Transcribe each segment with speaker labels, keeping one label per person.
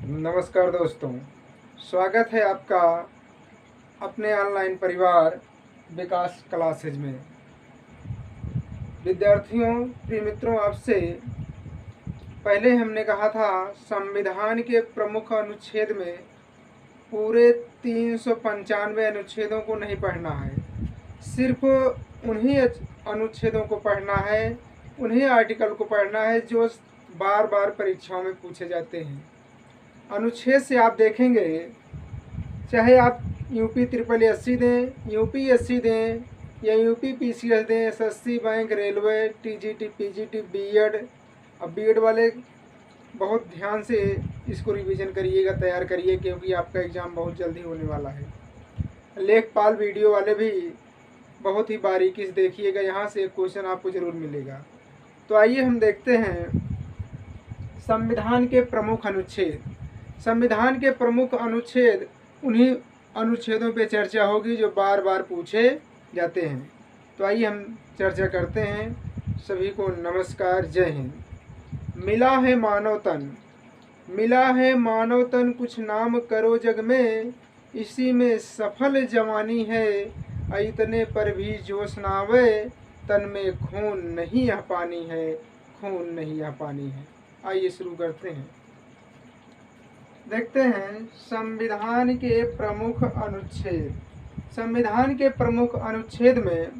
Speaker 1: नमस्कार दोस्तों, स्वागत है आपका अपने ऑनलाइन परिवार विकास क्लासेज में। विद्यार्थियों, प्रिय मित्रों, आपसे पहले हमने कहा था संविधान के प्रमुख अनुच्छेद में पूरे 395 अनुच्छेदों को नहीं पढ़ना है, सिर्फ उन्हीं अनुच्छेदों को पढ़ना है, उन्हीं आर्टिकल को पढ़ना है जो बार बार परीक्षाओं में पूछे जाते हैं। अनुच्छेद से आप देखेंगे, चाहे आप यूपी ट्रिपल एससी दें, यूपीएससी दें या यूपी पीसीएस दें, SSC, bank, railway, TGT, PGT, BEd. अब बीएड वाले बहुत ध्यान से इसको रिवीजन करिएगा, तैयार करिए, क्योंकि आपका एग्ज़ाम बहुत जल्दी होने वाला है। लेखपाल वीडियो वाले भी बहुत ही बारीकी से देखिएगा, यहाँ से एक क्वेश्चन आपको ज़रूर मिलेगा। तो आइए हम देखते हैं संविधान के प्रमुख अनुच्छेद। संविधान के प्रमुख अनुच्छेद, उन्हीं अनुच्छेदों पे चर्चा होगी जो बार बार पूछे जाते हैं। तो आइए हम चर्चा करते हैं। सभी को नमस्कार, जय हिंद। मिला है मानव तन, मिला है मानव तन, कुछ नाम करो जग में, इसी में सफल जवानी है, इतने पर भी जोश ना आवे, तन में खून नहीं यह पानी है, खून नहीं यह पानी है। आइए शुरू करते हैं। देखते हैं संविधान के प्रमुख अनुच्छेद। संविधान के प्रमुख अनुच्छेद में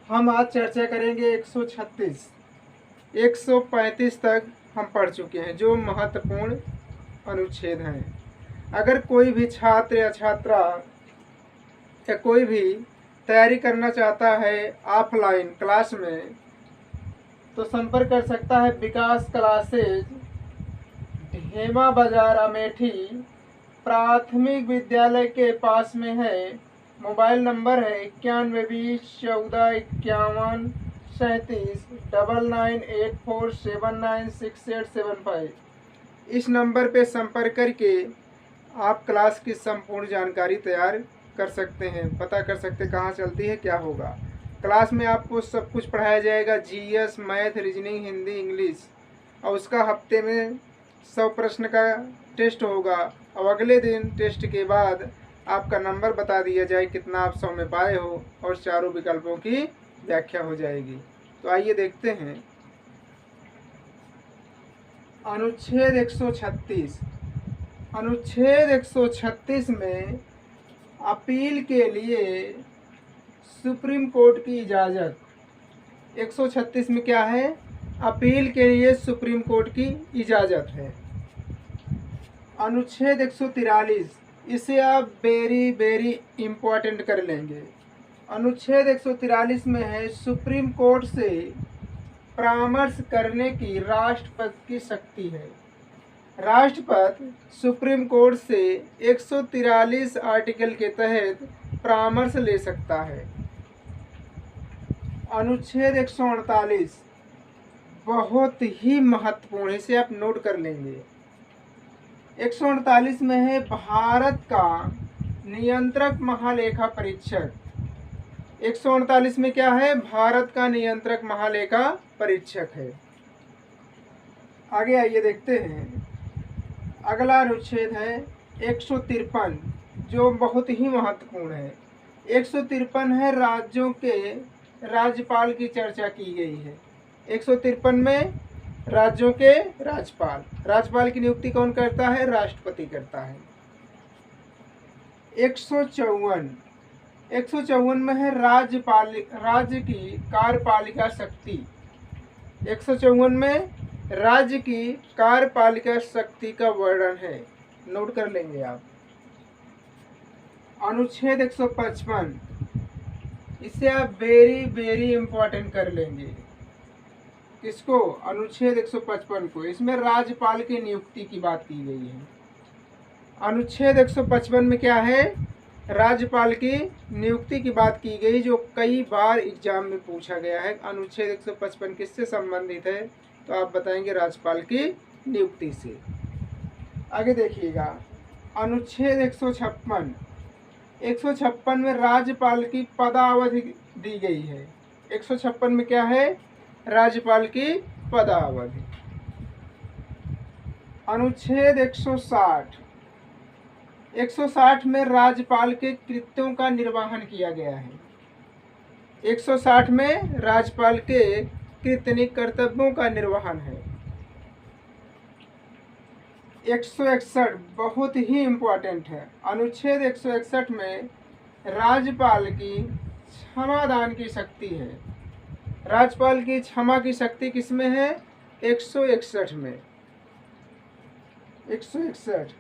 Speaker 1: हम आज चर्चा करेंगे 136, 135 तक हम पढ़ चुके हैं, जो महत्वपूर्ण अनुच्छेद हैं। अगर कोई भी छात्र या छात्रा या कोई भी तैयारी करना चाहता है ऑफलाइन क्लास में, तो संपर्क कर सकता है विकास क्लासेज, हेमा बाजार, अमेठी, प्राथमिक विद्यालय के पास में है। मोबाइल नंबर है 9120145137 9984796875। इस नंबर पे संपर्क करके आप क्लास की संपूर्ण जानकारी तैयार कर सकते हैं, पता कर सकते हैं कहाँ चलती है, क्या होगा। क्लास में आपको सब कुछ पढ़ाया जाएगा, GS, math, reasoning, Hindi, English, और उसका हफ्ते में 100 प्रश्न का टेस्ट होगा। और अगले दिन टेस्ट के बाद आपका नंबर बता दिया जाए कितना आप 100 में पाए हो, और चारों विकल्पों की व्याख्या हो जाएगी। तो आइए देखते हैं अनुच्छेद 136। अनुच्छेद 136 में अपील के लिए सुप्रीम कोर्ट की इजाज़त। 136 में क्या है? अपील के लिए सुप्रीम कोर्ट की इजाज़त है। अनुच्छेद 143, इसे आप वेरी इम्पोर्टेंट कर लेंगे। अनुच्छेद 143 में है सुप्रीम कोर्ट से परामर्श करने की राष्ट्रपति की शक्ति है। राष्ट्रपति सुप्रीम कोर्ट से 143 आर्टिकल के तहत परामर्श ले सकता है। अनुच्छेद 148 बहुत ही महत्वपूर्ण है, इसे आप नोट कर लेंगे। 148 में है भारत का नियंत्रक महालेखा परीक्षक। 148 में क्या है? भारत का नियंत्रक महालेखा परीक्षक है। आगे आइए देखते हैं। अगला अनुच्छेद है 153, जो बहुत ही महत्वपूर्ण है। 153 है राज्यों के राज्यपाल की चर्चा की गई है। 153 में राज्यों के राज्यपाल, राज्यपाल की नियुक्ति कौन करता है? राष्ट्रपति करता है। 154 में है राज्य की कार्यपालिका शक्ति। 154 में राज्य की कार्यपालिका शक्ति का वर्णन है, नोट कर लेंगे आप। अनुच्छेद 155, इसे आप वेरी इम्पोर्टेंट कर लेंगे। किसको? अनुच्छेद 155 को। इसमें राज्यपाल की नियुक्ति की बात की गई है। अनुच्छेद 155 में क्या है? राज्यपाल की नियुक्ति की बात की गई, जो कई बार एग्जाम में पूछा गया है। अनुच्छेद 155 किससे संबंधित है? तो आप बताएंगे राज्यपाल की नियुक्ति से। आगे देखिएगा अनुच्छेद 156 में राज्यपाल की पदावधि दी गई है। 156 में क्या है? राज्यपाल की पदावधि। अनुच्छेद 160, 160 में राज्यपाल के कृत्यों का निर्वहन किया गया है। 160 में राज्यपाल के कृत्य कर्तव्यों का निर्वहन है। 161 बहुत ही इम्पोर्टेंट है। अनुच्छेद 161 में राज्यपाल की क्षमादान की शक्ति है। राज्यपाल की क्षमा की शक्ति किसमें है? 161 में। 161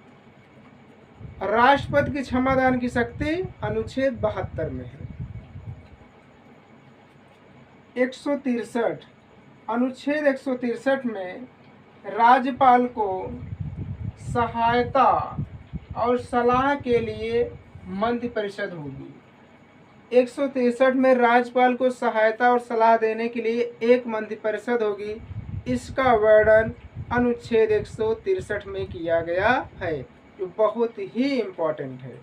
Speaker 1: राष्ट्रपति की क्षमादान की शक्ति अनुच्छेद 72 में है। 163 अनुच्छेद 163 में राज्यपाल को सहायता और सलाह के लिए मंत्रिपरिषद होगी। 163 में राज्यपाल को सहायता और सलाह देने के लिए एक मंत्रिपरिषद होगी। इसका वर्णन अनुच्छेद 163 में किया गया है, जो बहुत ही इम्पोर्टेंट है।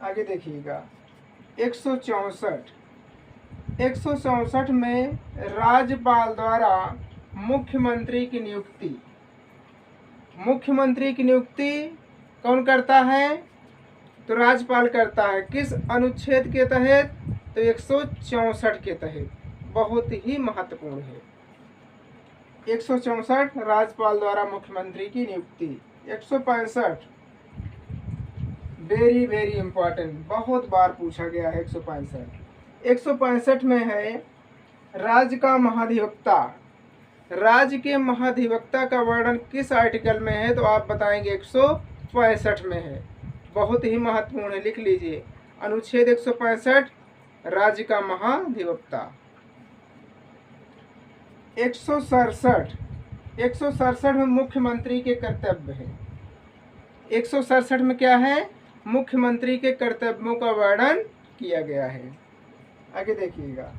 Speaker 1: आगे देखिएगा 164 में राज्यपाल द्वारा मुख्यमंत्री की नियुक्ति। मुख्यमंत्री की नियुक्ति कौन करता है? तो राज्यपाल करता है। किस अनुच्छेद के तहत? तो 164 के तहत। बहुत ही महत्वपूर्ण है। 164 राज्यपाल द्वारा मुख्यमंत्री की नियुक्ति। 165 वेरी वेरी इंपॉर्टेंट, बहुत बार पूछा गया है। 165 में है राज्य का महाधिवक्ता। राज्य के महाधिवक्ता का वर्णन किस आर्टिकल में है? तो आप बताएंगे 165 में है। बहुत ही महत्वपूर्ण है, लिख लीजिए। अनुच्छेद 165 राज्य का महाधिवक्ता। 167 में मुख्यमंत्री के कर्तव्य है। 167 में क्या है? मुख्यमंत्री के कर्तव्यों का वर्णन किया गया है। आगे देखिएगा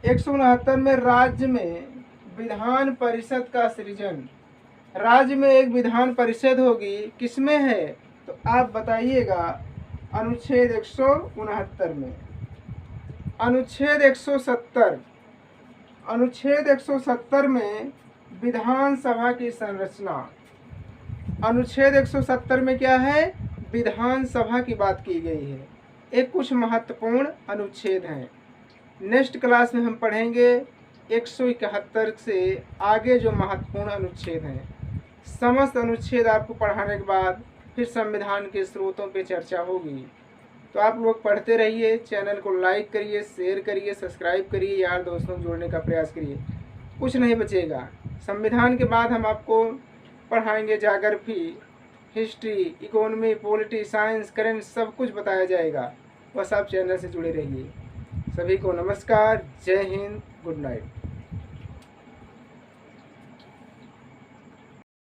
Speaker 1: 169 में राज्य में विधान परिषद का सृजन। राज्य में एक विधान परिषद होगी, किसमें है? तो आप बताइएगा अनुच्छेद 169 में। अनुच्छेद 170 में विधानसभा की संरचना। अनुच्छेद 170 में क्या है? विधानसभा की बात की गई है। एक कुछ महत्वपूर्ण अनुच्छेद हैं, नेक्स्ट क्लास में हम पढ़ेंगे 171 से आगे जो महत्वपूर्ण अनुच्छेद हैं। समस्त अनुच्छेद आपको पढ़ाने के बाद फिर संविधान के स्रोतों पे चर्चा होगी। तो आप लोग पढ़ते रहिए, चैनल को लाइक करिए, शेयर करिए, सब्सक्राइब करिए, यार दोस्तों को जोड़ने का प्रयास करिए। कुछ नहीं बचेगा। संविधान के बाद हम आपको पढ़ाएंगे geography, history, economy, polity, science, current, सब कुछ बताया जाएगा। बस आप चैनल से जुड़े रहिए। सभी को नमस्कार, जय हिंद, गुड नाइट।